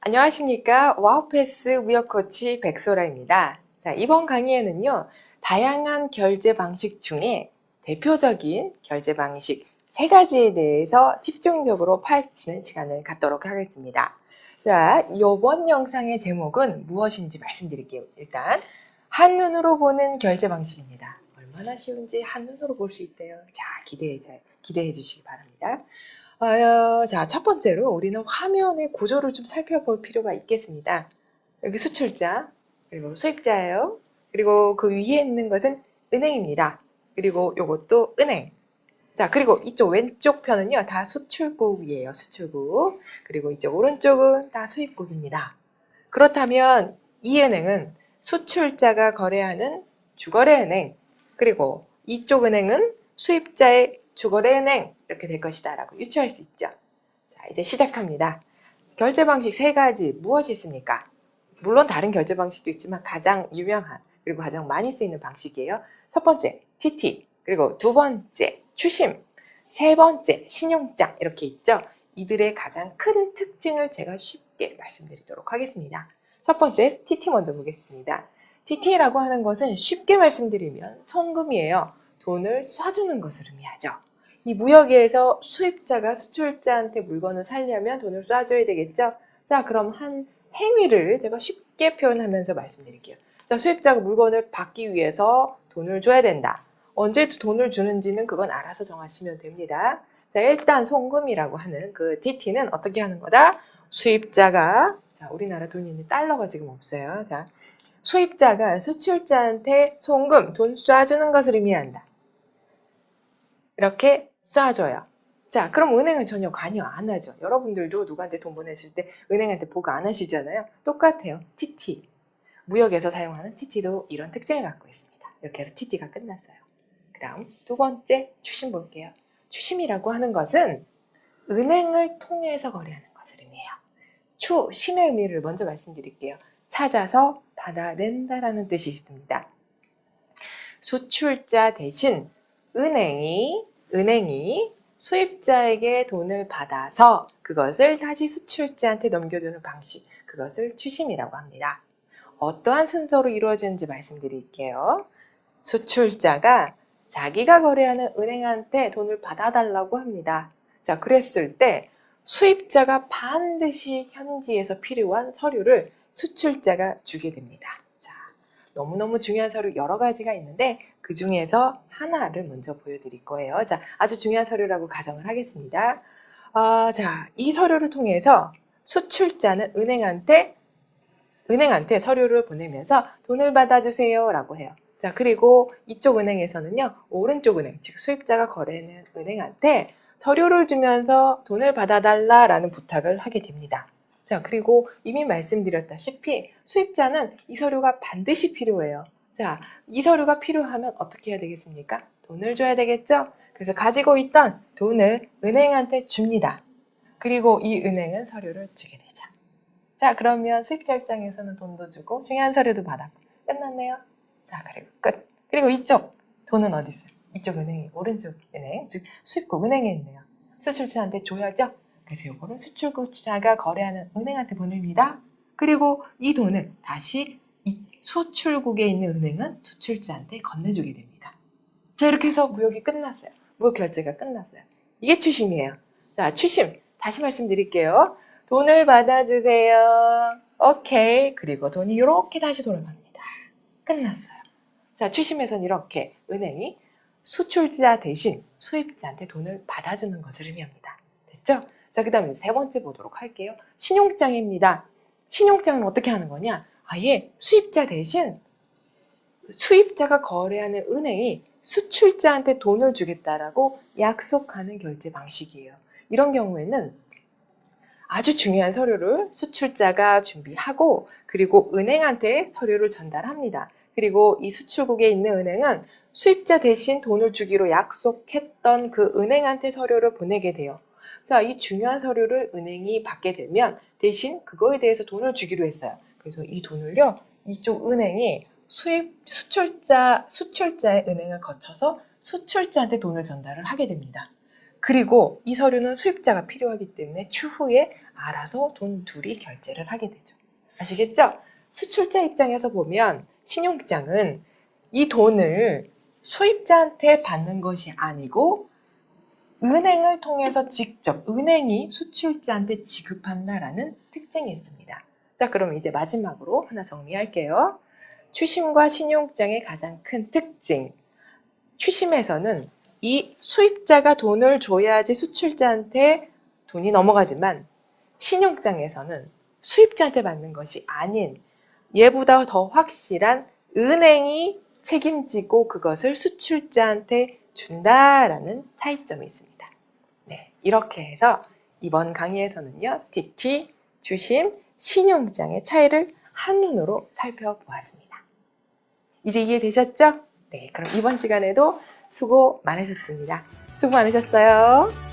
안녕하십니까. 와우패스 무역코치 백소라입니다. 자, 이번 강의에는요, 다양한 결제 방식 중에 대표적인 결제 방식 3가지에 대해서 집중적으로 파헤치는 시간을 갖도록 하겠습니다. 자, 이번 영상의 제목은 무엇인지 말씀드릴게요. 일단, 한눈으로 보는 결제 방식입니다. 얼마나 쉬운지 한눈으로 볼 수 있대요. 자, 기대해 주시기 바랍니다. 자, 첫 번째로 우리는 화면의 구조를 좀 살펴볼 필요가 있겠습니다. 여기 수출자, 그리고 수입자예요. 그리고 그 위에 있는 것은 은행입니다. 그리고 요것도 은행. 자, 그리고 이쪽 왼쪽 편은요, 다 수출국이에요. 수출국. 그리고 이쪽 오른쪽은 다 수입국입니다. 그렇다면 이 은행은 수출자가 거래하는 주거래은행, 그리고 이쪽 은행은 수입자의 주거래은행, 이렇게 될 것이다 라고 유추할 수 있죠. 자, 이제 시작합니다. 결제 방식 3가지 무엇이 있습니까? 물론 다른 결제 방식도 있지만 가장 유명한 그리고 가장 많이 쓰이는 방식이에요. 첫 번째 TT, 그리고 두 번째 추심, 세 번째 신용장, 이렇게 있죠. 이들의 가장 큰 특징을 제가 쉽게 말씀드리도록 하겠습니다. 첫 번째 TT 먼저 보겠습니다. TT라고 하는 것은 쉽게 말씀드리면 송금이에요. 돈을 쏴주는 것을 의미하죠. 이 무역에서 수입자가 수출자한테 물건을 살려면 돈을 쏴줘야 되겠죠. 자, 그럼 한 행위를 제가 쉽게 표현하면서 말씀드릴게요. 자, 수입자가 물건을 받기 위해서 돈을 줘야 된다. 언제 돈을 주는지는 그건 알아서 정하시면 됩니다. 자, 일단 송금이라고 하는 그 TT는 어떻게 하는 거다? 수입자가, 자, 우리나라 돈이 있는데 달러가 지금 없어요. 자, 수입자가 수출자한테 송금, 돈 쏴주는 것을 의미한다. 이렇게 쏴줘요. 자, 그럼 은행은 전혀 관여 안 하죠. 여러분들도 누구한테 돈 보내실 때 은행한테 보고 안 하시잖아요. 똑같아요. TT. 무역에서 사용하는 TT도 이런 특징을 갖고 있습니다. 이렇게 해서 TT가 끝났어요. 그 다음 두 번째 추심 볼게요. 추심이라고 하는 것은 은행을 통해서 거래하는 것을 의미해요. 추심의 의미를 먼저 말씀드릴게요. 찾아서 받아낸다라는 뜻이 있습니다. 수출자 대신 은행이 수입자에게 돈을 받아서 그것을 다시 수출자한테 넘겨주는 방식, 그것을 추심이라고 합니다. 어떠한 순서로 이루어지는지 말씀드릴게요. 수출자가 자기가 거래하는 은행한테 돈을 받아달라고 합니다. 자, 그랬을 때 수입자가 반드시 현지에서 필요한 서류를 수출자가 주게 됩니다. 자, 너무너무 중요한 서류 여러 가지가 있는데 그 중에서 하나를 먼저 보여드릴 거예요. 자, 아주 중요한 서류라고 가정을 하겠습니다. 자, 이 서류를 통해서 수출자는 은행한테 서류를 보내면서 돈을 받아주세요 라고 해요. 자, 그리고 이쪽 은행에서는요, 오른쪽 은행, 즉 수입자가 거래하는 은행한테 서류를 주면서 돈을 받아달라라는 부탁을 하게 됩니다. 자, 그리고 이미 말씀드렸다시피 수입자는 이 서류가 반드시 필요해요. 자, 이 서류가 필요하면 어떻게 해야 되겠습니까? 돈을 줘야 되겠죠? 그래서 가지고 있던 돈을 은행한테 줍니다. 그리고 이 은행은 서류를 주게 되죠. 자, 그러면 수입자 입장에서는 돈도 주고 중요한 서류도 받았고 끝났네요. 자, 그리고 끝. 그리고 이쪽 돈은 어디 있어요? 이쪽 은행이 오른쪽 은행, 즉 수입국 은행에 있네요. 수출자한테 줘야죠. 그래서 이거를 수출국자가 거래하는 은행한테 보냅니다. 그리고 이 돈을 다시 이 수출국에 있는 은행은 수출자한테 건네주게 됩니다. 자, 이렇게 해서 무역이 끝났어요. 무역 결제가 끝났어요. 이게 추심이에요. 자, 추심 다시 말씀드릴게요. 돈을 받아주세요. 오케이. 그리고 돈이 이렇게 다시 돌아갑니다. 끝났어요. 자, 추심에서는 이렇게 은행이 수출자 대신 수입자한테 돈을 받아주는 것을 의미합니다. 됐죠? 자, 그 다음에 세 번째 보도록 할게요. 신용장입니다. 신용장은 어떻게 하는 거냐? 아예 수입자 대신 수입자가 거래하는 은행이 수출자한테 돈을 주겠다라고 약속하는 결제 방식이에요. 이런 경우에는 아주 중요한 서류를 수출자가 준비하고 그리고 은행한테 서류를 전달합니다. 그리고 이 수출국에 있는 은행은 수입자 대신 돈을 주기로 약속했던 그 은행한테 서류를 보내게 돼요. 자, 이 중요한 서류를 은행이 받게 되면 대신 그거에 대해서 돈을 주기로 했어요. 그래서 이 돈을요, 이쪽 은행이 수출자의 은행을 거쳐서 수출자한테 돈을 전달을 하게 됩니다. 그리고 이 서류는 수입자가 필요하기 때문에 추후에 알아서 돈 둘이 결제를 하게 되죠. 아시겠죠? 수출자 입장에서 보면 신용장은 이 돈을 수입자한테 받는 것이 아니고 은행을 통해서 직접 은행이 수출자한테 지급한다라는 특징이 있습니다. 자, 그럼 이제 마지막으로 하나 정리할게요. 추심과 신용장의 가장 큰 특징. 추심에서는 이 수입자가 돈을 줘야지 수출자한테 돈이 넘어가지만 신용장에서는 수입자한테 받는 것이 아닌 얘보다 더 확실한 은행이 책임지고 그것을 수출자한테 준다라는 차이점이 있습니다. 네, 이렇게 해서 이번 강의에서는요, DT, 추심, 신용장의 차이를 한눈으로 살펴보았습니다. 이제 이해되셨죠? 네, 그럼 이번 시간에도 수고 많으셨습니다. 수고 많으셨어요.